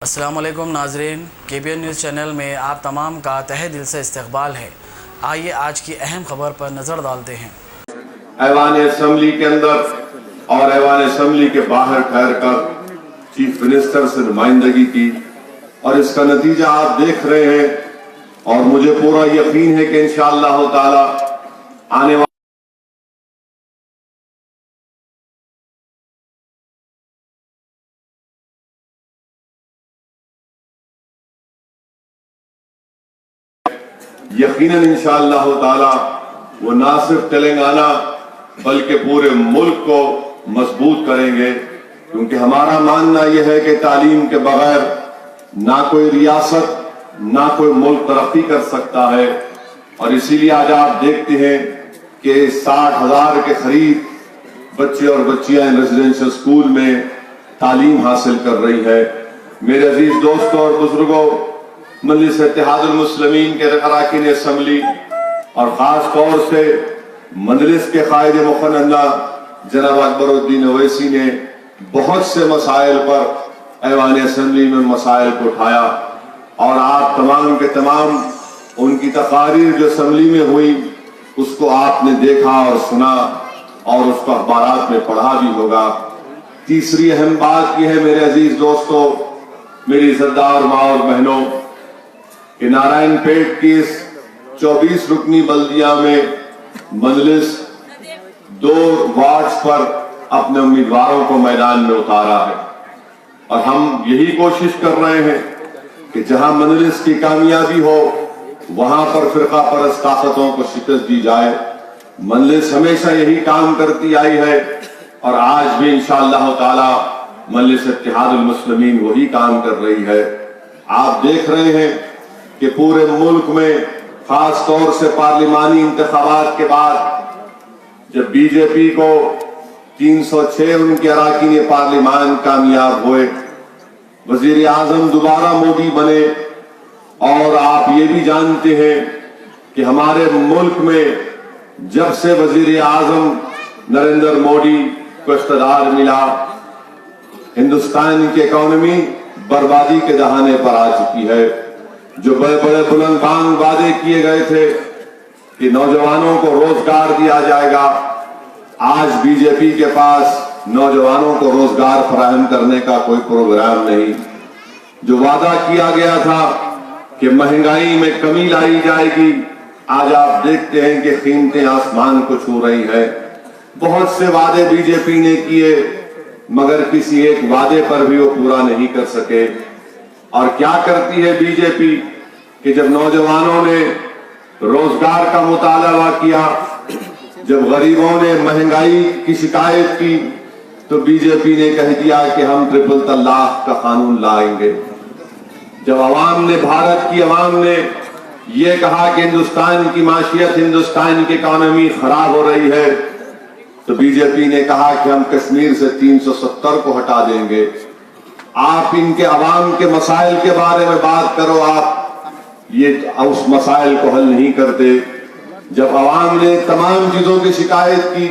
السلام علیکم ناظرین، KBN نیوز چینل میں آپ تمام کا تہہ دل سے استقبال ہے۔ آئیے آج کی اہم خبر پر نظر ڈالتے ہیں۔ ایوان اسمبلی کے اندر اور ایوان اسمبلی کے باہر ٹھہر کر چیف منسٹر سے نمائندگی کی اور اس کا نتیجہ آپ دیکھ رہے ہیں، اور مجھے پورا یقین ہے کہ انشاءاللہ تعالی آنے والا یقیناً انشاءاللہ تعالی وہ نہ صرف تلنگانہ بلکہ پورے ملک کو مضبوط کریں گے، کیونکہ ہمارا ماننا یہ ہے کہ تعلیم کے بغیر نہ کوئی ریاست نہ کوئی ملک ترقی کر سکتا ہے۔ اور اسی لیے آج آپ دیکھتے ہیں کہ 60,000 کے قریب بچے اور بچیاں ریزیڈنشل اسکول میں تعلیم حاصل کر رہی ہے۔ میرے عزیز دوستوں اور بزرگوں، مجلس اتحاد المسلمین کے اراکین اسمبلی اور خاص طور سے مجلس کے قائد مقننہ جناب اکبر الدین اویسی نے بہت سے مسائل پر ایوان اسمبلی میں مسائل کو اٹھایا، اور آپ تمام کے تمام ان کی تقاریر جو اسمبلی میں ہوئی اس کو آپ نے دیکھا اور سنا، اور اس کو اخبارات میں پڑھا بھی ہوگا۔ تیسری اہم بات یہ ہے میرے عزیز دوستوں، میری عزتدار ماں اور بہنوں، کہ نارائن پیٹ کی اس 24 رکنی بلدیہ میں مجلس 2 وارڈز پر اپنے امیدواروں کو میدان میں اتارا ہے، اور ہم یہی کوشش کر رہے ہیں کہ جہاں مجلس کی کامیابی ہو وہاں پر فرقہ پرست طاقتوں کو شکست دی جائے۔ مجلس ہمیشہ یہی کام کرتی آئی ہے، اور آج بھی انشاءاللہ تعالی مجلس اتحاد المسلمین وہی کام کر رہی ہے۔ آپ دیکھ رہے ہیں کہ پورے ملک میں خاص طور سے پارلیمانی انتخابات کے بعد جب بی جے پی کو 306 ان کے اراکین پارلیمان کامیاب ہوئے، وزیر اعظم دوبارہ مودی بنے، اور آپ یہ بھی جانتے ہیں کہ ہمارے ملک میں جب سے وزیر اعظم نریندر مودی کو اقتدار ملا، ہندوستان کی اکانومی بربادی کے دہانے پر آ چکی ہے۔ جو بڑے بڑے بلند بانگ وعدے کیے گئے تھے کہ نوجوانوں کو روزگار دیا جائے گا، آج بی جے پی کے پاس نوجوانوں کو روزگار فراہم کرنے کا کوئی پروگرام نہیں۔ جو وعدہ کیا گیا تھا کہ مہنگائی میں کمی لائی جائے گی، آج آپ دیکھتے ہیں کہ قیمتیں آسمان کو چھو رہی ہیں۔ بہت سے وعدے بی جے پی نے کیے، مگر کسی ایک وعدے پر بھی وہ پورا نہیں کر سکے۔ اور کیا کرتی ہے بی جے پی کہ جب نوجوانوں نے روزگار کا مطالبہ کیا، جب غریبوں نے مہنگائی کی شکایت کی، تو بی جے پی نے کہہ دیا کہ ہم ٹرپل طلاق کا قانون لائیں گے۔ جب عوام نے، بھارت کی عوام نے یہ کہا کہ ہندوستان کی معیشت، ہندوستان کی اکانومی خراب ہو رہی ہے، تو بی جے پی نے کہا کہ ہم کشمیر سے 370 کو ہٹا دیں گے۔ آپ ان کے عوام کے مسائل کے بارے میں بات کرو، آپ یہ اس مسائل کو حل نہیں کرتے۔ جب عوام نے تمام چیزوں کی شکایت کی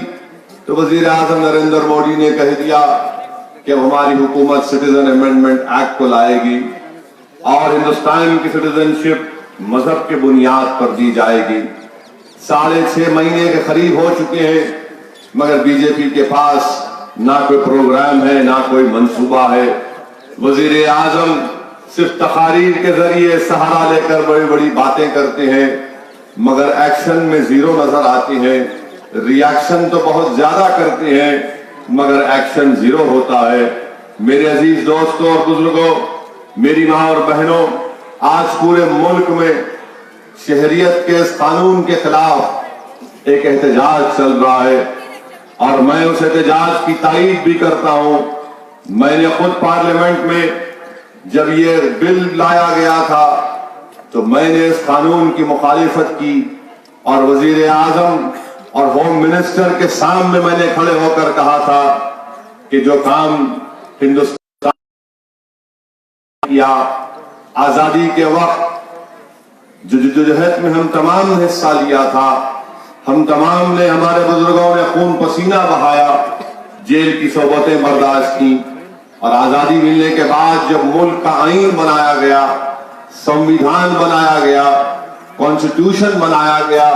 تو وزیر اعظم نریندر مودی نے کہہ دیا کہ ہماری حکومت سٹیزن امینڈمنٹ ایکٹ کو لائے گی، اور ہندوستان کی سٹیزن شپ مذہب کے بنیاد پر دی جائے گی۔ 6.5 مہینے کے قریب ہو چکے ہیں، مگر بی جے پی کے پاس نہ کوئی پروگرام ہے نہ کوئی منصوبہ ہے۔ وزیر اعظم صرف تقاریر کے ذریعے سہارا لے کر بڑی بڑی باتیں کرتے ہیں، مگر ایکشن میں زیرو نظر آتے ہیں۔ ری ایکشن تو بہت زیادہ کرتے ہیں، مگر ایکشن زیرو ہوتا ہے۔ میرے عزیز دوستوں اور بزرگوں، میری ماں اور بہنوں، آج پورے ملک میں شہریت کے اس قانون کے خلاف ایک احتجاج چل رہا ہے، اور میں اس احتجاج کی تائید بھی کرتا ہوں۔ میں نے خود پارلیمنٹ میں جب یہ بل لایا گیا تھا تو میں نے اس قانون کی مخالفت کی، اور وزیر اعظم اور ہوم منسٹر کے سامنے میں نے کھڑے ہو کر کہا تھا کہ جو کام ہندوستان کیا آزادی کے وقت، جو جدوجہد میں ہم تمام نے حصہ لیا تھا، ہم تمام نے، ہمارے بزرگوں نے خون پسینہ بہایا، جیل کی صحبتیں برداشت کی، اور آزادی ملنے کے بعد جب ملک کا آئین بنایا گیا، سمویدھان بنایا گیا، کانسٹیٹیوشن بنایا گیا،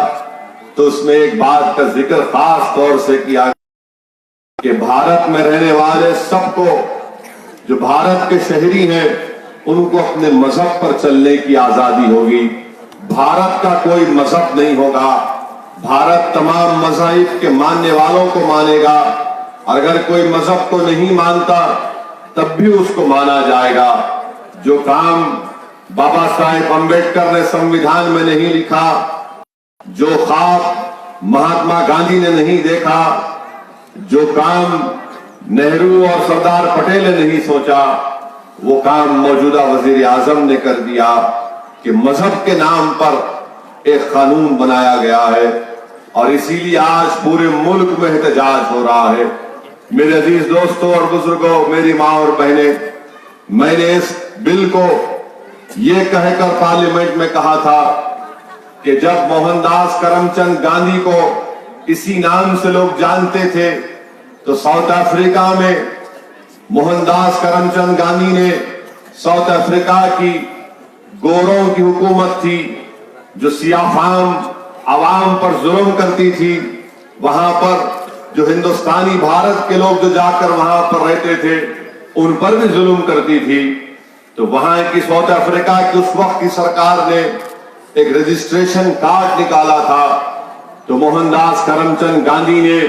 تو اس میں ایک بات کا ذکر خاص طور سے کیا کہ بھارت میں رہنے والے سب کو، جو بھارت کے شہری ہیں، ان کو اپنے مذہب پر چلنے کی آزادی ہوگی۔ بھارت کا کوئی مذہب نہیں ہوگا، بھارت تمام مذاہب کے ماننے والوں کو مانے گا، اور اگر کوئی مذہب کو نہیں مانتا تب بھی اس کو مانا جائے گا۔ جو کام بابا صاحب امبیڈکر نے سمویدھان میں نہیں لکھا، جو خواب مہاتما گاندھی نے نہیں دیکھا، جو کام نہرو اور سردار پٹیل نے نہیں سوچا، وہ کام موجودہ وزیر اعظم نے کر دیا کہ مذہب کے نام پر ایک قانون بنایا گیا ہے، اور اسی لیے آج پورے ملک میں احتجاج ہو رہا ہے۔ میرے عزیز دوستوں اور بزرگوں، میری ماں اور بہنیں، میں نے اس بل کو یہ کہہ کر پارلیمنٹ میں کہا تھا کہ جب موہن داس کرم چند گاندھی کو اسی نام سے لوگ جانتے تھے تو ساؤتھ افریقہ میں موہن داس کرم چند گاندھی نے ساؤتھ افریقہ کی گوروں کی حکومت تھی جو سیاہ فام عوام پر ظلم کرتی تھی، وہاں پر جو ہندوستانی بھارت کے لوگ جو جا کر وہاں پر رہتے تھے ان پر بھی ظلم کرتی تھی، تو وہاں کی ساؤتھ افریقہ کی اس وقت کی سرکار نے ایک رجسٹریشن کارڈ نکالا تھا، تو موہن داس کرم چند گاندھی نے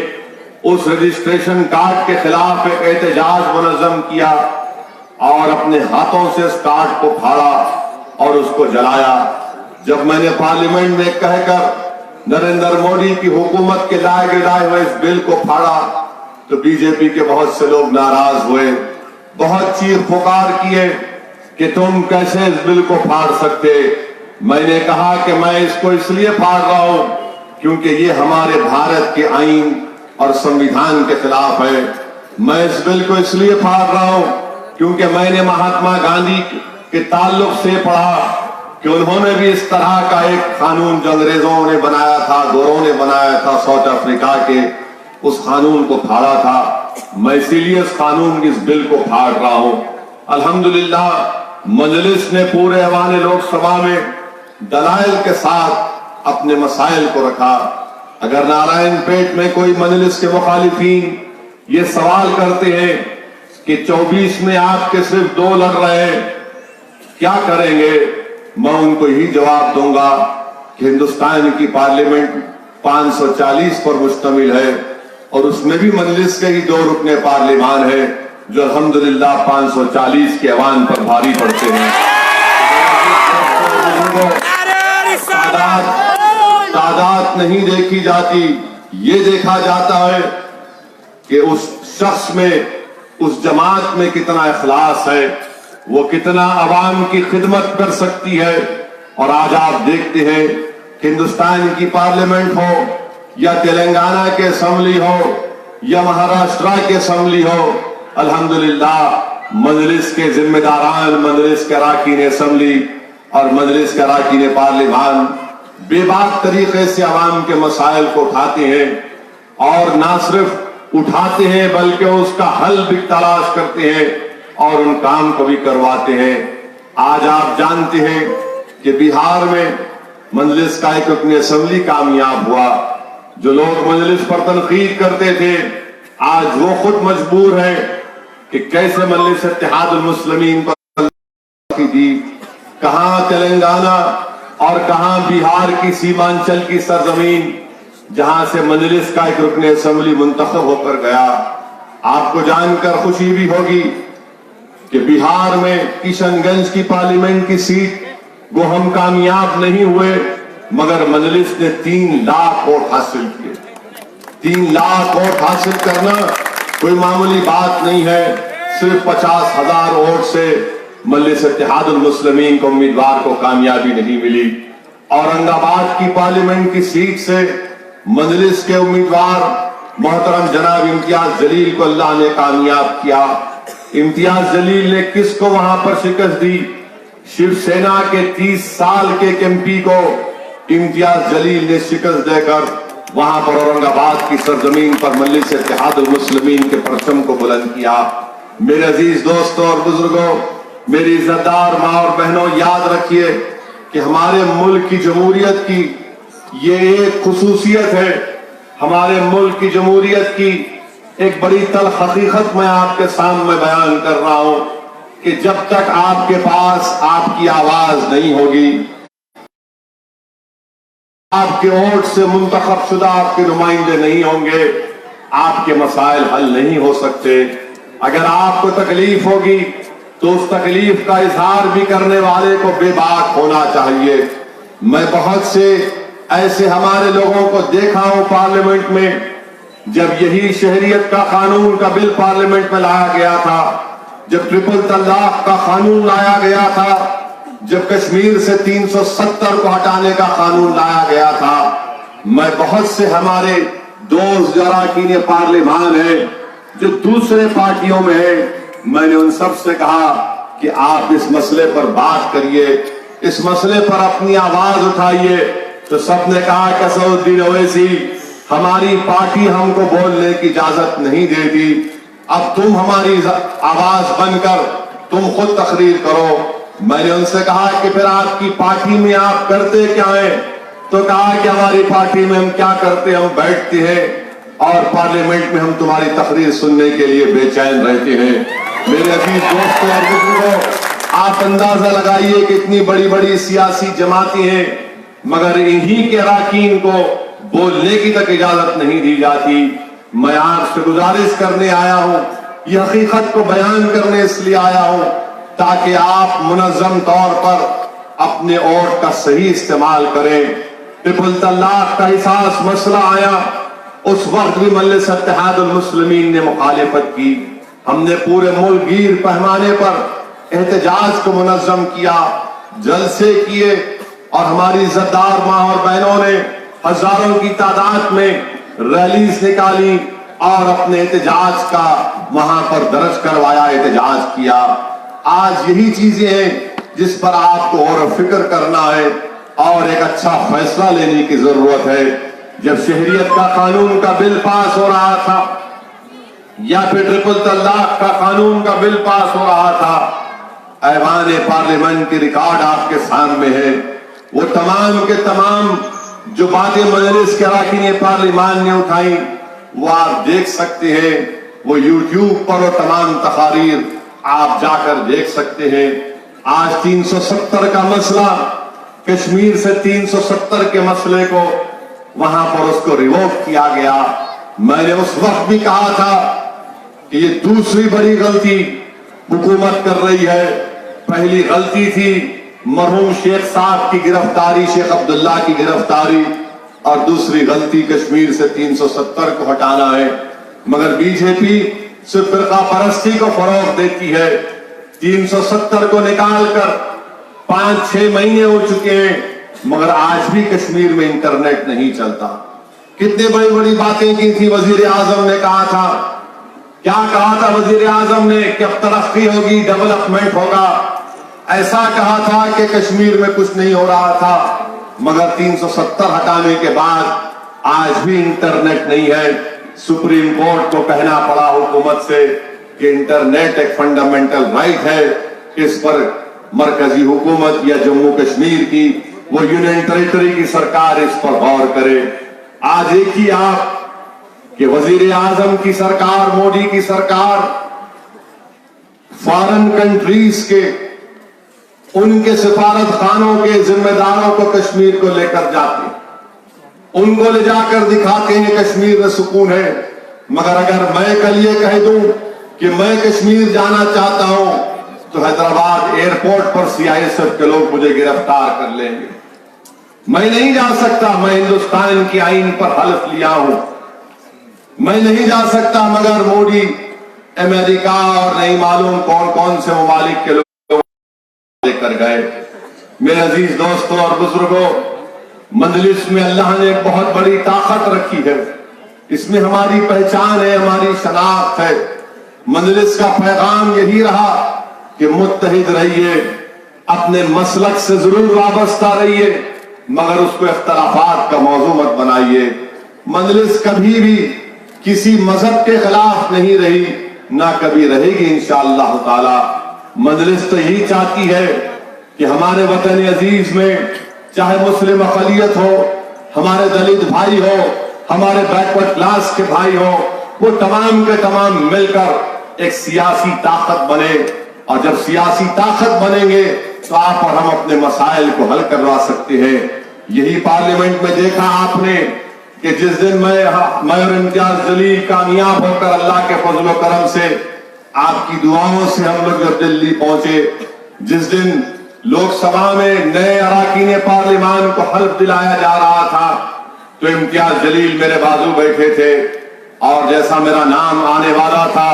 اس رجسٹریشن کارڈ کے خلاف ایک احتجاج منظم کیا اور اپنے ہاتھوں سے اس کارڈ کو پھاڑا اور اس کو جلایا۔ جب میں نے پارلیمنٹ میں کہہ کر نریندر مودی کی حکومت کے لائے گرائے ہوئے اس بل کو پھاڑا تو بی جے پی کے بہت سے لوگ ناراض ہوئے، بہت چیخ پکار کیے کہ تم کیسے اس بل کو پھاڑ سکتے۔ میں نے کہا کہ میں اس کو اس لیے پھاڑ رہا ہوں کیونکہ یہ ہمارے بھارت کے آئین اور سمویدھان کے خلاف ہے۔ میں اس بل کو اس لیے پھاڑ رہا ہوں کیونکہ میں نے مہاتما گاندھی کے تعلق سے پڑھا کہ انہوں نے بھی اس طرح کا ایک قانون جو انگریزوں نے بنایا تھا، گوروں نے بنایا تھا ساؤتھ افریقہ کے، اس قانون کو پھاڑا تھا۔ میں اسی لیے اس قانون کی اس بل کو پھاڑ رہا ہوں۔ الحمدللہ مجلس نے پورے ایوان لوک سبھا میں دلائل کے ساتھ اپنے مسائل کو رکھا۔ اگر نارائن پیٹ میں کوئی مجلس کے مخالفین یہ سوال کرتے ہیں کہ 24 میں آپ کے صرف 2 لڑ رہے ہیں، کیا کریں گے، میں ان کو یہی جواب دوں گا کہ ہندوستان کی پارلیمنٹ 540 پر مشتمل ہے اور اس میں بھی مجلس کے ہی 2 رکن پارلیمان ہیں جو الحمدللہ 540 کے ایوان پر بھاری پڑتے ہیں۔ تعداد نہیں دیکھی جاتی، یہ دیکھا جاتا ہے کہ اس شخص میں، اس جماعت میں کتنا اخلاص ہے، وہ کتنا عوام کی خدمت کر سکتی ہے۔ اور آج آپ دیکھتے ہیں ہندوستان کی پارلیمنٹ ہو یا تلنگانہ کے اسمبلی ہو یا مہاراشٹرا کے اسمبلی ہو، الحمدللہ مجلس کے ذمہ داران، مجلس کے اراکین اسمبلی اور مجلس کے اراکین پارلیمان بے باک طریقے سے عوام کے مسائل کو اٹھاتے ہیں، اور نہ صرف اٹھاتے ہیں بلکہ اس کا حل بھی تلاش کرتے ہیں اور ان کام کو بھی کرواتے ہیں۔ آج آپ جانتے ہیں کہ بہار میں مجلس کا ایک رکن اسمبلی کامیاب ہوا۔ جو لوگ مجلس پر تنقید کرتے تھے آج وہ خود مجبور ہیں کہ کیسے مجلس اتحاد المسلمین پر دی، کہاں تلنگانہ اور کہاں بہار کی سیمانچل کی سرزمین جہاں سے مجلس کا ایک رکن اسمبلی منتخب ہو کر گیا۔ آپ کو جان کر خوشی بھی ہوگی کہ بہار میں کشن گنج کی پارلیمنٹ کی سیٹ وہ ہم کامیاب نہیں ہوئے، مگر مجلس نے 3 لاکھ ووٹ حاصل کیے۔ 3 لاکھ ووٹ حاصل کرنا کوئی معمولی بات نہیں ہے۔ صرف 50,000 ووٹ سے مجلس اتحاد المسلمین کو امیدوار کو کامیابی نہیں ملی۔ اورنگ آباد کی پارلیمنٹ کی سیٹ سے مجلس کے امیدوار محترم جناب امتیاز جلیل کو اللہ نے کامیاب کیا۔ امتیاز جلیل نے کس کو وہاں پر شکست دی؟ شیو سینا کے 30 سال کے ایک ایم پی کو امتیاز جلیل نے شکست دے کر وہاں پر اورنگ آباد کی سرزمین پر مجلس اتحاد المسلمین کے پرچم کو بلند کیا۔ میرے عزیز دوستوں اور بزرگوں، میری عزتدار ماں اور بہنوں، یاد رکھیے کہ ہمارے ملک کی جمہوریت کی یہ ایک خصوصیت ہے. ہمارے ملک کی جمہوریت کی ایک بڑی تلخ حقیقت میں آپ کے سامنے بیان کر رہا ہوں کہ جب تک آپ کے پاس آپ کی آواز نہیں ہوگی، آپ کے ووٹ سے منتخب شدہ آپ کے نمائندے نہیں ہوں گے، آپ کے مسائل حل نہیں ہو سکتے. اگر آپ کو تکلیف ہوگی تو اس تکلیف کا اظہار بھی کرنے والے کو بے باک ہونا چاہیے. میں بہت سے ایسے ہمارے لوگوں کو دیکھا ہوں پارلیمنٹ میں، جب یہی شہریت کا قانون کا بل پارلیمنٹ میں لایا گیا تھا، جب ٹرپل طلاق کا قانون لایا گیا تھا، جب کشمیر سے 370 کو ہٹانے کا قانون لایا گیا تھا، میں بہت سے ہمارے دوست جو اراکین پارلیمان ہیں جو دوسرے پارٹیوں میں ہیں، میں نے ان سب سے کہا کہ آپ اس مسئلے پر بات کریے، اس مسئلے پر اپنی آواز اٹھائیے. تو سب نے کہا کہ اسدالدین اویسی، ہماری پارٹی ہم کو بولنے کی اجازت نہیں دیتی، اب تم ہماری آواز بن کر تم خود تقریر کرو. میں نے ان سے کہا کہ پھر آپ کی پارٹی میں آپ کرتے کیا ہیں؟ تو کہا کہ ہماری پارٹی میں ہم کیا کرتے، ہم بیٹھتے ہیں اور پارلیمنٹ میں ہم تمہاری تقریر سننے کے لیے بے چین رہتے ہیں. میرے عزیز دوستوں اور بزرگوں، آپ اندازہ لگائیے کہ اتنی بڑی بڑی سیاسی جماعتیں ہیں، مگر انہی کے اراکین کو بولنے کی تک اجازت نہیں دی جاتی. میں آپ سے گزارش کرنے آیا ہوں، یہ حقیقت کو بیان کرنے اس لیے آیا ہوں تاکہ آپ منظم طور پر اپنے ووٹ کا صحیح استعمال کریں. ٹرپل طلاق کا حساس مسئلہ آیا، اس وقت بھی مجلس اتحاد المسلمین نے مخالفت کی. ہم نے پورے ملک گیر پیمانے پر احتجاج کو منظم کیا، جلسے کیے، اور ہماری عزتدار ماں اور بہنوں نے ہزاروں کی تعداد میں ریلیز نکالی اور اپنے احتجاج کا وہاں پر درج کروایا، احتجاج کیا. آج یہی چیزیں ہیں جس پر آپ کو غور و فکر کرنا ہے اور ایک اچھا فیصلہ لینے کی ضرورت ہے. جب شہریت کا قانون کا بل پاس ہو رہا تھا یا پھر ٹرپل طلاق کا قانون کا بل پاس ہو رہا تھا، ایوان پارلیمنٹ کی ریکارڈ آپ کے سامنے ہے. وہ تمام کے تمام جو باتیں مجلس کے اراکین پارلیمان نے اٹھائیں وہ آپ دیکھ سکتے ہیں، وہ یوٹیوب پر وہ تمام تقاریر آپ جا کر دیکھ سکتے ہیں. آج 370 کا مسئلہ، کشمیر سے 370 کے مسئلے کو وہاں پر اس کو ریووک کیا گیا. میں نے اس وقت بھی کہا تھا کہ یہ دوسری بڑی غلطی حکومت کر رہی ہے. پہلی غلطی تھی مرحوم شیخ صاحب کی گرفتاری، شیخ عبداللہ کی گرفتاری، اور دوسری غلطی کشمیر سے 370 کو ہٹانا ہے. مگر بی جے پی صرف فرقہ پرستی کو فروغ دیتی ہے. 370 کو نکال کر 5-6 مہینے ہو چکے ہیں مگر آج بھی کشمیر میں انٹرنیٹ نہیں چلتا. کتنے بڑی بڑی باتیں کی تھی وزیر اعظم نے، کہا تھا، کیا کہا تھا وزیر اعظم نے کہ اب ترقی ہوگی، ڈیولپمنٹ ہوگا. ایسا کہا تھا کہ کشمیر میں کچھ نہیں ہو رہا تھا، مگر 370 ہٹانے کے بعد آج بھی انٹرنیٹ نہیں ہے. سپریم کورٹ کو کہنا پڑا حکومت سے کہ انٹرنیٹ ایک فنڈامنٹل رائٹ ہے، اس پر مرکزی حکومت یا جموں کشمیر کی وہ یونین ٹیریٹری کی سرکار اس پر غور کرے. آج دیکھیے آپ کہ وزیر اعظم کی سرکار، مودی کی سرکار فارن کنٹریز کے ان کے سفارت خانوں کے ذمہ داروں کو کشمیر کو لے کر جاتے ہیں، ان کو لے جا کر دکھاتے ہیں کشمیر میں سکون ہے. مگر اگر میں کل یہ کہہ دوں کہ میں کشمیر جانا چاہتا ہوں تو حیدرآباد ایئرپورٹ پر CISF کے لوگ مجھے گرفتار کر لیں گے. میں نہیں جا سکتا، میں ہندوستان کی آئین پر حلف لیا ہوں، میں نہیں جا سکتا. مگر مودی امریکہ اور نہیں معلوم کون کون سے ممالک کے لوگ لے کر گئے. میرے عزیز دوستوں اور بزرگوں، مجلس میں اللہ نے بہت بڑی طاقت رکھی ہے، اس میں ہماری پہچان ہے، ہماری شناخت ہے. مجلس کا پیغام یہی رہا کہ متحد رہیے، اپنے مسلک سے ضرور وابستہ رہیے مگر اس کو اختلافات کا موضوع مت بنائیے. مجلس کبھی بھی کسی مذہب کے خلاف نہیں رہی، نہ کبھی رہے گی انشاءاللہ تعالی۔ مجلس تو یہی چاہتی ہے کہ ہمارے وطن عزیز میں چاہے مسلم اقلیت ہو، ہمارے دلت بھائی ہو، ہمارے بیکورڈ کلاس کے بھائی ہو، وہ تمام کے تمام مل کر ایک سیاسی طاقت بنے، اور جب سیاسی طاقت بنیں گے تو آپ اور ہم اپنے مسائل کو حل کروا سکتے ہیں۔ یہی پارلیمنٹ میں دیکھا آپ نے کہ جس دن میں اور امتیاز جلیل کامیاب ہو کر اللہ کے فضل و کرم سے آپ کی دعاؤں سے ہم لوگ جب دلی پہنچے، جس دن لوک سبھا میں نئے اراکین پارلیمان کو حلف دلایا جا رہا تھا، تو امتیاز جلیل میرے بازو بیٹھے تھے، اور جیسا میرا نام آنے والا تھا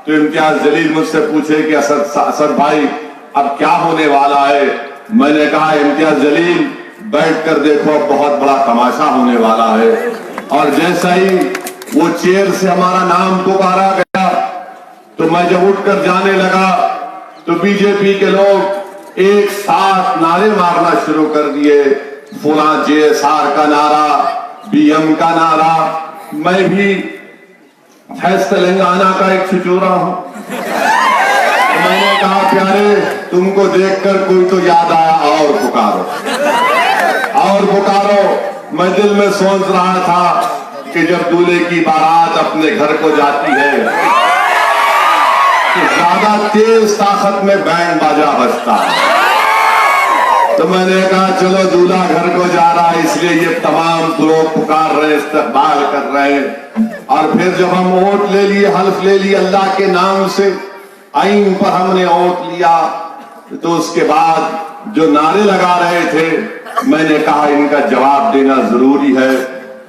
تو امتیاز جلیل مجھ سے پوچھے کہ اسد بھائی اب کیا ہونے والا ہے؟ میں نے کہا امتیاز جلیل بیٹھ کر دیکھو، اب بہت بڑا تماشا ہونے والا ہے۔ اور جیسا ہی وہ چیئر سے ہمارا نام پکارا گیا تو میں جب اٹھ کر جانے لگا تو بی جے پی کے لوگ ایک ساتھ نعرے مارنا شروع کر دیے، فلاں جے ایس آر کا نعرہ، بی ایم کا نعرہ۔ میں بھی حیث تلنگانہ کا ایک چچورا ہوں، میں نے کہا پیارے تم کو دیکھ کر کوئی تو یاد آیا، اور پکارو اور پکارو۔ میں دل میں سوچ رہا تھا کہ جب دولہے کی بارات اپنے گھر کو جاتی ہے تو زیادہ تیز طاقت میں بینڈ باجا بجتا ہے، تو میں نے کہا چلو دولہا گھر کو جا رہا ہے، اس لیے یہ تمام لوگ پکار رہے، استقبال کر رہے۔ اور پھر جب ہم ووٹ لے لیے، حلف لے لیے اللہ کے نام سے، آئین پر ہم نے ووٹ لیا، تو اس کے بعد جو نعرے لگا رہے تھے میں نے کہا ان کا جواب دینا ضروری ہے،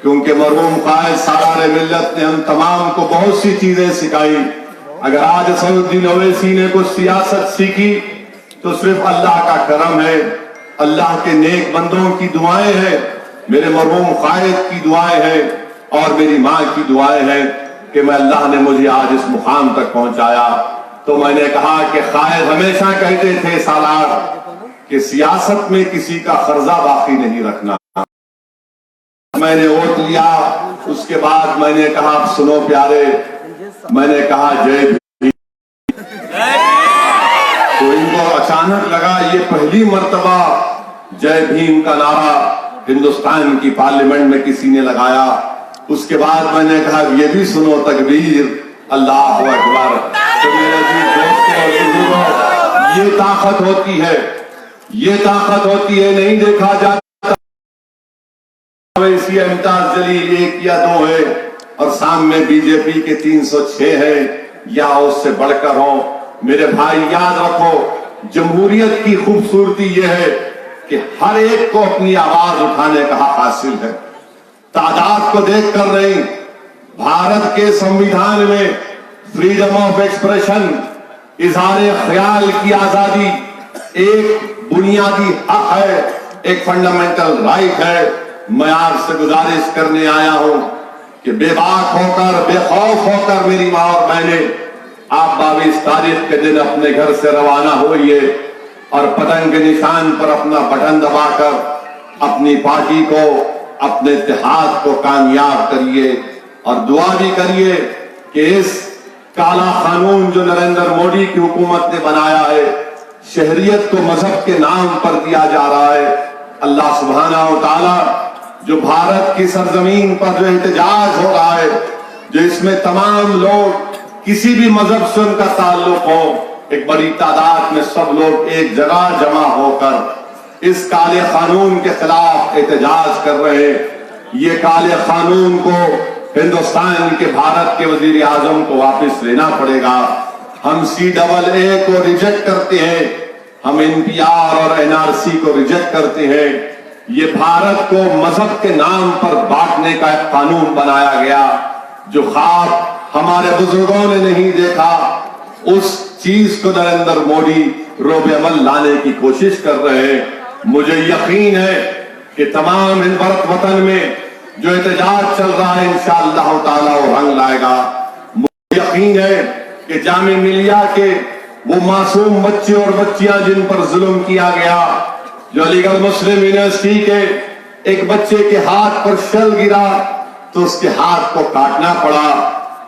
کیونکہ مرحوم قائد سالار ملت نے ہم تمام کو بہت سی چیزیں سکھائی۔ اگر آج اسد الدین اویسی نے کچھ سیاست سیکھی تو صرف اللہ کا کرم ہے، اللہ کے نیک بندوں کی دعائیں ہیں، میرے مرحوم قائد کی دعائیں ہیں، اور میری ماں کی دعائیں ہیں کہ میں اللہ نے مجھے آج اس مقام تک پہنچایا۔ تو میں نے کہا کہ قائد ہمیشہ کہتے تھے سالار کہ سیاست میں کسی کا قرضہ باقی نہیں رکھنا۔ میں نے ووٹ لیا، اس کے بعد میں نے کہا اب سنو پیارے، میں نے کہا جے بھیم، تو ان کو اچانک لگا یہ پہلی مرتبہ جے بھیم کا نعرہ ہندوستان کی پارلیمنٹ میں کسی نے لگایا۔ اس کے بعد میں نے کہا یہ بھی سنو تکبیر، اللہ اکبر۔ تو میرے عزیز دوستوں اور بزرگوں، یہ طاقت ہوتی ہے، یہ طاقت ہوتی ہے، نہیں دیکھا جاتا ویسی امتیاز جلیل ایک یا دو ہے اور سامنے بی جے پی کے 306 ہیں یا اس سے بڑھ کر ہوں۔ میرے بھائی یاد رکھو، جمہوریت کی خوبصورتی یہ ہے کہ ہر ایک کو اپنی آواز اٹھانے کا حق حاصل ہے، تعداد کو دیکھ کر نہیں۔ بھارت کے سمویدھان میں فریڈم آف ایکسپریشن، اظہار خیال کی آزادی ایک بنیادی حق ہے، ایک فنڈامنٹل رائٹ ہے۔ میں آپ سے گزارش کرنے آیا ہوں کہ بے باک ہو کر، بے خوف ہو کر میری ماں اور بہنیں، آپ 22 تاریخ کے دن اپنے گھر سے روانہ ہوئیے اور پتنگ کے نشان پر اپنا بٹن دبا کر اپنی پارٹی کو، اپنے اتحاد کو کامیاب کریے، اور دعا بھی کریے کہ اس کالا قانون جو نریندر مودی کی حکومت نے بنایا ہے، شہریت کو مذہب کے نام پر دیا جا رہا ہے، اللہ سبحانہ و تعالی جو بھارت کی سرزمین پر جو احتجاج ہو رہا ہے، جو اس میں تمام لوگ کسی بھی مذہب سے ان کا تعلق ہو، ایک بڑی تعداد میں سب لوگ ایک جگہ جمع ہو کر اس کالے قانون کے خلاف احتجاج کر رہے ہیں۔ یہ کالے قانون کو ہندوستان کے بھارت کے وزیر اعظم کو واپس لینا پڑے گا۔ ہم CAA کو ریجیکٹ کرتے ہیں، ہم NPR اور NRC کو ریجیکٹ کرتے ہیں۔ یہ بھارت کو مذہب کے نام پر بانٹنے کا ایک قانون بنایا گیا، جو خواب ہمارے بزرگوں نے نہیں دیکھا، اس چیز کو نریندر مودی روب عمل لانے کی کوشش کر رہے ہیں۔ مجھے یقین ہے کہ تمام ان بھارت وطن میں جو احتجاج چل رہا ہے انشاءاللہ تعالی وہ رنگ لائے گا۔ مجھے یقین ہے کہ جامعہ ملیہ کے وہ معصوم بچے اور بچیاں جن پر ظلم کیا گیا، جو علی گڑھ مسلم یونیورسٹی کے ایک بچے کے ہاتھ پر شل گرا تو اس کے ہاتھ کو کاٹنا پڑا،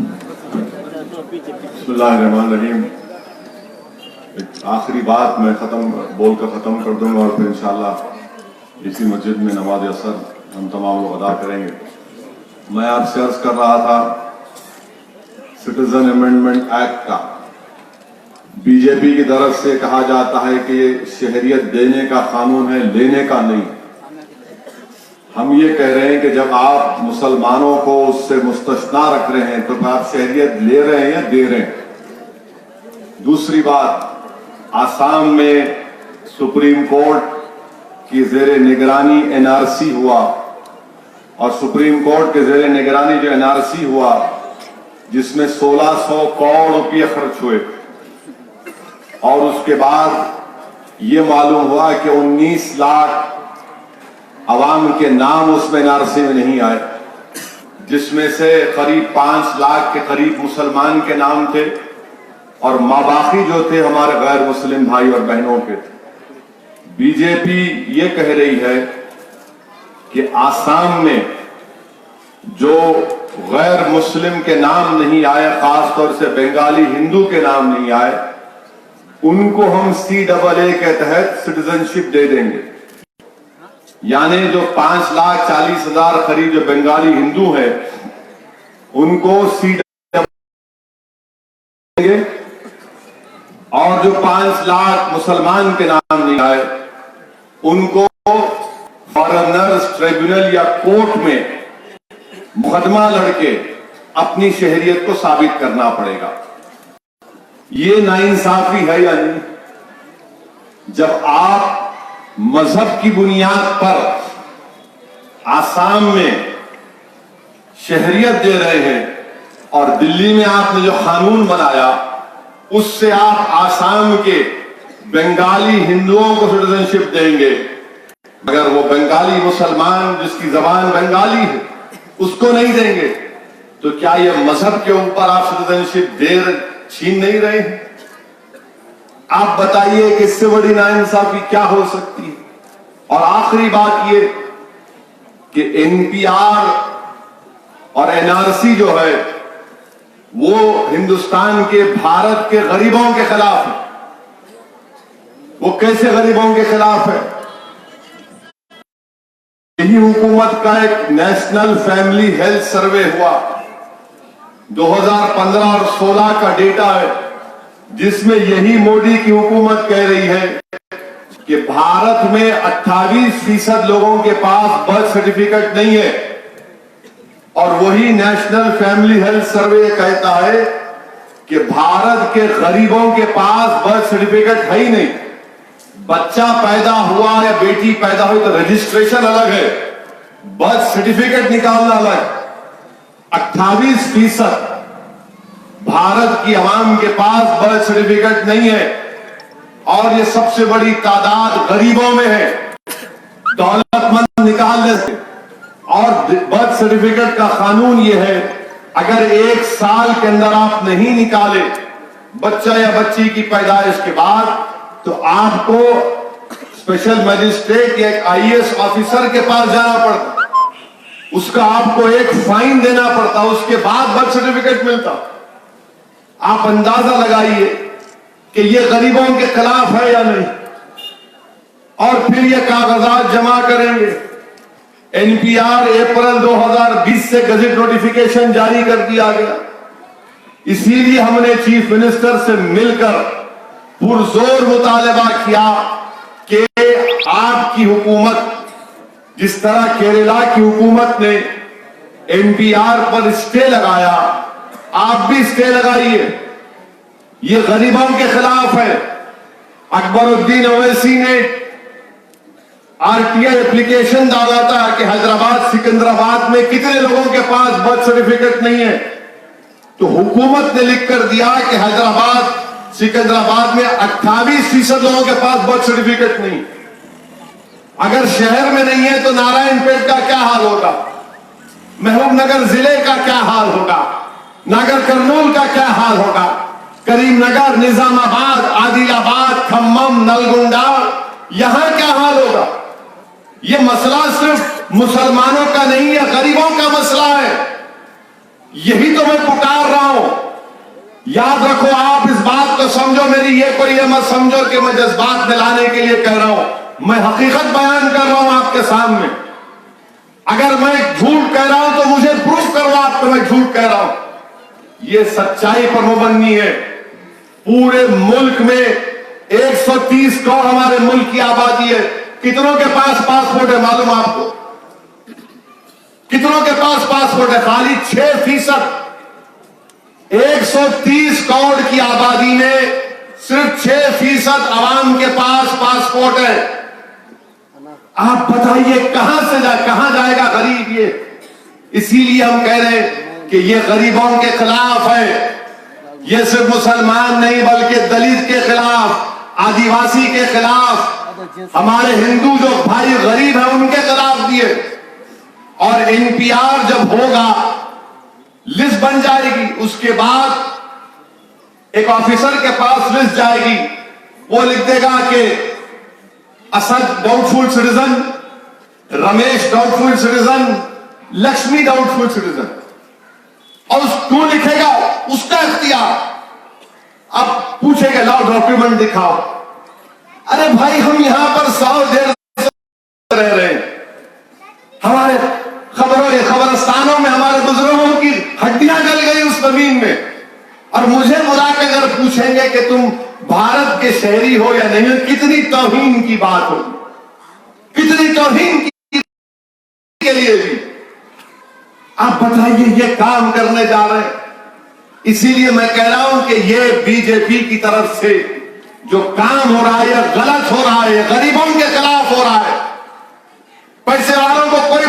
بسم اللہ الرحمن الرحیم. ایک آخری بات میں بول کر ختم کر دوں گا اور پھر انشاءاللہ اسی مسجد میں نماز عصر ہم تمام لوگ ادا کریں گے. میں آپ سے عرض کر رہا تھا سٹیزن امینڈمنٹ ایکٹ کا بی جے پی کی طرف سے کہا جاتا ہے کہ یہ شہریت دینے کا قانون ہے، لینے کا نہیں. ہم یہ کہہ رہے ہیں کہ جب آپ مسلمانوں کو اس سے مستثنا رکھ رہے ہیں تو آپ شہریت لے رہے ہیں یا دے رہے ہیں. دوسری بات، آسام میں سپریم کورٹ کی زیر نگرانی این آر سی ہوا اور سپریم کورٹ کے زیر نگرانی جو این آر سی ہوا جس میں 1600 کروڑ روپے خرچ ہوئے اور اس کے بعد یہ معلوم ہوا کہ 19 لاکھ عوام کے نام اس میں این آر سی میں نہیں آئے، جس میں سے قریب 5 لاکھ کے قریب مسلمان کے نام تھے اور ماباقی جو تھے ہمارے غیر مسلم بھائی اور بہنوں کے تھے. بی جے پی یہ کہہ رہی ہے کہ آسام میں جو غیر مسلم کے نام نہیں آئے، خاص طور سے بنگالی ہندو کے نام نہیں آئے، ان کو ہم CAA کے تحت سٹیزنشپ دے دیں گے. یعنی جو 5,40,000 قریب جو بنگالی ہندو ہیں ان کو CAA دیں گے اور جو 5 لاکھ مسلمان کے نام نہیں آئے ان کو فارنرز ٹریبیونل یا کورٹ میں مقدمہ لڑ کے اپنی شہریت کو ثابت کرنا پڑے گا. یہ ناانصافی ہے یا نہیں؟ جب آپ مذہب کی بنیاد پر آسام میں شہریت دے رہے ہیں اور دلی میں آپ نے جو قانون بنایا اس سے آپ آسام کے بنگالی ہندوؤں کو سٹیزنشپ دیں گے، اگر وہ بنگالی مسلمان جس کی زبان بنگالی ہے اس کو نہیں دیں گے، تو کیا یہ مذہب کے اوپر آپ سٹیزنشپ چھین نہیں رہے ہیں؟ آپ بتائیے کہ اس سے بڑی ناانصافی کیا ہو سکتی ہے؟ اور آخری بات یہ کہ NPR اور NRC جو ہے وہ ہندوستان کے بھارت کے غریبوں کے خلاف ہے. وہ کیسے غریبوں کے خلاف ہے؟ یہی حکومت کا ایک نیشنل فیملی ہیلتھ سروے ہوا 2015 اور 16 کا ڈیٹا ہے جس میں یہی مودی کی حکومت کہہ رہی ہے کہ بھارت میں 28% لوگوں کے پاس برتھ سرٹیفکیٹ نہیں ہے اور وہی نیشنل فیملی ہیلتھ سروے کہتا ہے کہ بھارت کے غریبوں کے پاس برتھ سرٹیفکیٹ ہے ہی نہیں. بچہ پیدا ہوا یا بیٹی پیدا ہوئی تو رجسٹریشن الگ ہے، برتھ سرٹیفکیٹ نکالنا الگ. 28% بھارت کی عوام کے پاس برتھ سرٹیفکیٹ نہیں ہے اور یہ سب سے بڑی تعداد غریبوں میں ہے. دولت مند نکالنے سے اور برتھ سرٹیفکیٹ کا قانون یہ ہے اگر 1 سال کے اندر آپ نہیں نکالے بچہ یا بچی کی پیدائش کے بعد تو آپ کو اسپیشل مجسٹریٹ یا ایک IAS آفیسر کے پاس جانا پڑتا، اس کا آپ کو ایک فائن دینا پڑتا، اس کے بعد برتھ سرٹیفکیٹ ملتا. آپ اندازہ لگائیے کہ یہ غریبوں کے خلاف ہے یا نہیں. اور پھر یہ کاغذات جمع کریں گے. NPR اپریل 2020 سے گزٹ نوٹیفیکیشن جاری کر دیا گیا. اسی لیے ہم نے چیف منسٹر سے مل کر پرزور مطالبہ کیا کہ آپ کی حکومت جس طرح کیرلا کی حکومت نے NPR پر اسٹے لگایا آپ بھی اسٹے لگائیے. یہ غریبوں کے خلاف ہے. اکبر الدین اویسی نے RTI اپلیکیشن ڈالا تھا کہ حیدرآباد سکندرآباد میں کتنے لوگوں کے پاس برتھ سرٹیفکیٹ نہیں ہے تو حکومت نے لکھ کر دیا کہ حیدرآباد سکندرآباد میں 28% لوگوں کے پاس برتھ سرٹیفکیٹ نہیں. اگر شہر میں نہیں ہے تو نارائن پیٹ کا کیا حال ہوگا، محبوب نگر ضلع کا کیا حال ہوگا، ناگر کرنول کا کیا حال ہوگا، کریم نگر، نظام آباد، عادل آباد، کھمم، نلگنڈا، یہاں کیا حال ہوگا. یہ مسئلہ صرف مسلمانوں کا نہیں ہے، غریبوں کا مسئلہ ہے. یہی تو میں پکار رہا یاد رکھو, آپ اس بات کو سمجھو, میری یہ کوئی یہ مت سمجھو کہ میں جذبات دلانے کے لیے کہہ رہا ہوں, میں حقیقت بیان کر رہا ہوں آپ کے سامنے. اگر میں جھوٹ کہہ رہا ہوں تو مجھے پروف کرو آپ کو میں جھوٹ کہہ رہا ہوں. یہ سچائی پر مبنی ہے. پورے ملک میں 130 کروڑ ہمارے ملک کی آبادی ہے. کتنوں کے پاس پاسپورٹ ہے معلوم آپ کو؟ کتنوں کے پاس پاسپورٹ ہے؟ خالی 6%. 130 کروڑ کی آبادی میں صرف 6% عوام کے پاس پاسپورٹ ہے. آپ بتائیے کہاں جائے گا غریب؟ یہ اسی لیے ہم کہہ رہے ہیں کہ یہ غریبوں کے خلاف ہے. یہ صرف مسلمان نہیں بلکہ دلت کے خلاف, آدیواسی کے خلاف, ہمارے ہندو جو بھائی غریب ہیں ان کے خلاف بھی ہے. اور NPR جب ہوگا, لسٹ بن جائے گی, اس کے بعد ایک آفیسر کے پاس لسٹ جائے گی, وہ لکھ دے گا کہ اسد ڈاؤٹ فل سٹیزن, رمیش ڈاؤٹ فل سٹیزن, لکشمی ڈاؤٹ فل سٹیزن, اور اس کو لکھے گا, اس کا اختیار. اب پوچھے گا لاؤ ڈاکیومنٹ دکھاؤ. ارے بھائی ہم یہاں پر 100-150 رہ رہے ہیں, ہمارے قبرستانوں میں ہمارے بزرگوں کی ہڈیاں گل گئی اس زمین میں, اور مجھے بلا کے اگر پوچھیں گے کہ تم بھارت کے شہری ہو یا نہیں, کتنی توہین کی بات ہوگی, کتنی توہین کے لیے بھی. آپ بتائیے یہ کام کرنے جا رہے ہیں. اسی لیے میں کہہ رہا ہوں کہ یہ BJP کی طرف سے جو کام ہو رہا ہے یہ غلط ہو رہا ہے, غریبوں کے خلاف ہو رہا ہے. پیسے والوں کو کوئی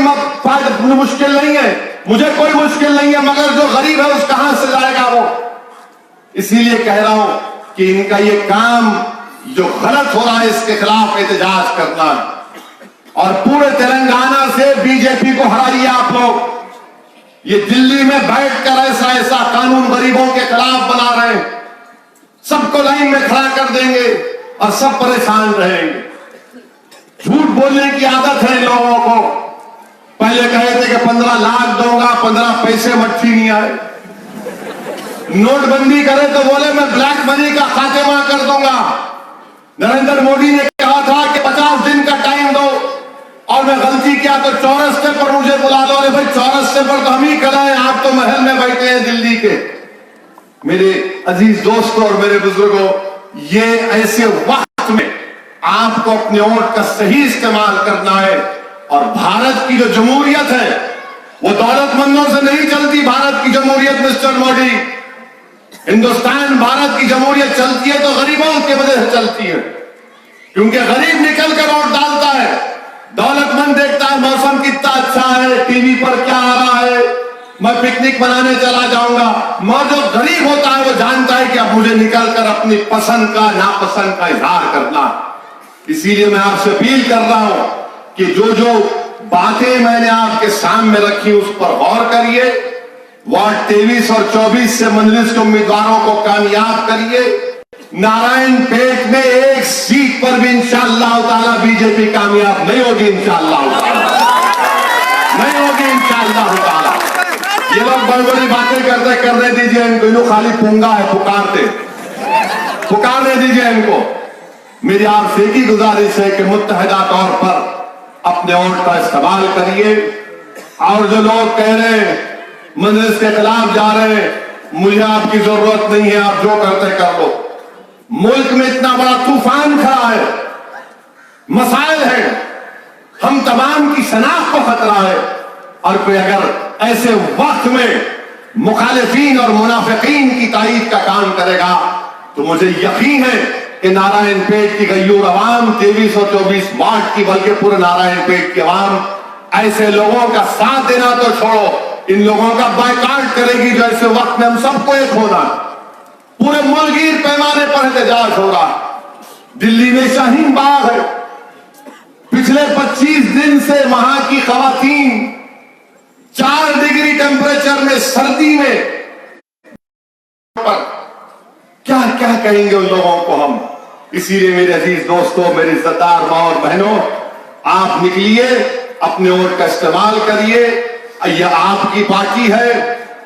مشکل نہیں ہے, مجھے کوئی مشکل نہیں ہے, مگر جو غریب ہے اس کہاں سے جائے گا وہ. اسی لیے کہہ رہا ہوں کہ ان کا یہ کام جو غلط ہو رہا ہے اس کے خلاف احتجاج کرنا ہے. اور پورے تلنگانہ سے BJP کو ہرائیے آپ لوگ. یہ دلی میں بیٹھ کر ایسا قانون غریبوں کے خلاف بنا رہے ہیں, سب کو لائن میں کھڑا کر دیں گے اور سب پریشان رہیں گے. جھوٹ بولنے کی عادت ہے لوگوں کو. پہلے کہے تھے کہ 15 لاکھ دوں گا, 15 پیسے مٹھی نہیں آئے. نوٹ بندی کرے تو بولے میں بلیک منی کا خاتمہ کر دوں گا. نریندر مودی نے کہا تھا کہ 50 دن کا ٹائم دو, اور میں غلطی کیا تو چورستے پر مجھے بلا دو. ارے بھائی چورستے پر تو ہم ہی کھڑے ہیں, آپ تو محل میں بیٹھے ہیں دلی کے. میرے عزیز دوستوں اور میرے بزرگوں, یہ ایسے وقت میں آپ کو اپنے ووٹ کا صحیح استعمال کرنا ہے. اور بھارت کی جو جمہوریت ہے وہ دولت مندوں سے نہیں چلتی. بھارت کی جمہوریت مسٹر مودی, ہندوستان بھارت کی جمہوریت چلتی ہے تو غریبوں کی وجہ سے چلتی ہے, کیونکہ غریب نکل کر ووٹ ڈالتا ہے. دولت مند دیکھتا ہے موسم کتنا اچھا ہے, ٹی وی پر کیا آ رہا ہے, میں پکنک منانے چلا جاؤں گا. مگر جو غریب ہوتا ہے وہ جانتا ہے کہ اب مجھے نکل کر اپنی پسند کا ناپسند کا اظہار کرنا. اسی لیے میں آپ سے اپیل کر رہا ہوں کہ جو باتیں میں نے آپ کے سامنے رکھی اس پر غور کریے. وارڈ 23 اور 24 سے مجلس کے امیدواروں کو کامیاب کریے. نارائن پیٹ میں ایک سیٹ پر بھی انشاءاللہ تعالی BJP کامیاب نہیں ہوگی, انشاءاللہ نہیں ہوگی, انشاءاللہ تعالی. یہ لوگ بڑی بڑی باتیں کرنے دیجئے ان کو, خالی پونگا ہے, پکارنے دیجئے ان کو. میری آپ سے کی گزارش ہے کہ متحدہ طور پر اپنے ووٹ کا استعمال کریے. اور جو لوگ کہہ رہے ہیں مجلس کے خلاف جا رہے ہیں, مجھے آپ کی ضرورت نہیں ہے, آپ جو کرتے کر لو. ملک میں اتنا بڑا طوفان کھڑا ہے, مسائل ہیں, ہم تمام کی شناخت کو خطرہ ہے. اور کوئی اگر ایسے وقت میں مخالفین اور منافقین کی تائید کا کام کرے گا تو مجھے یقین ہے کہ نارائن پیٹ کی غیور عوام, 23 اور 24 وارڈ کی, بلکہ پورے نارائن پیٹ کی عوام ایسے لوگوں کا ساتھ دینا تو چھوڑو, ان لوگوں کا بائیکاٹ کرے گی جو ایسے وقت میں ہم سب کو ایک ہونا. پورے ملکگیر پیمانے پر احتجاج ہو رہا. دلی میں شاہین باغ ہے, پچھلے 25 دن سے وہاں کی خواتین 4 ڈگری ٹیمپریچر میں سردی میں کیا کہیں گے ان لوگوں کو ہم. اسی لیے میرے عزیز دوستوں, میرے عزتدار ماں اور بہنوں, آپ نکلیے, اپنے ووٹ کا استعمال کریے. یہ آپ کی پارٹی ہے,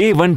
A1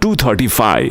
235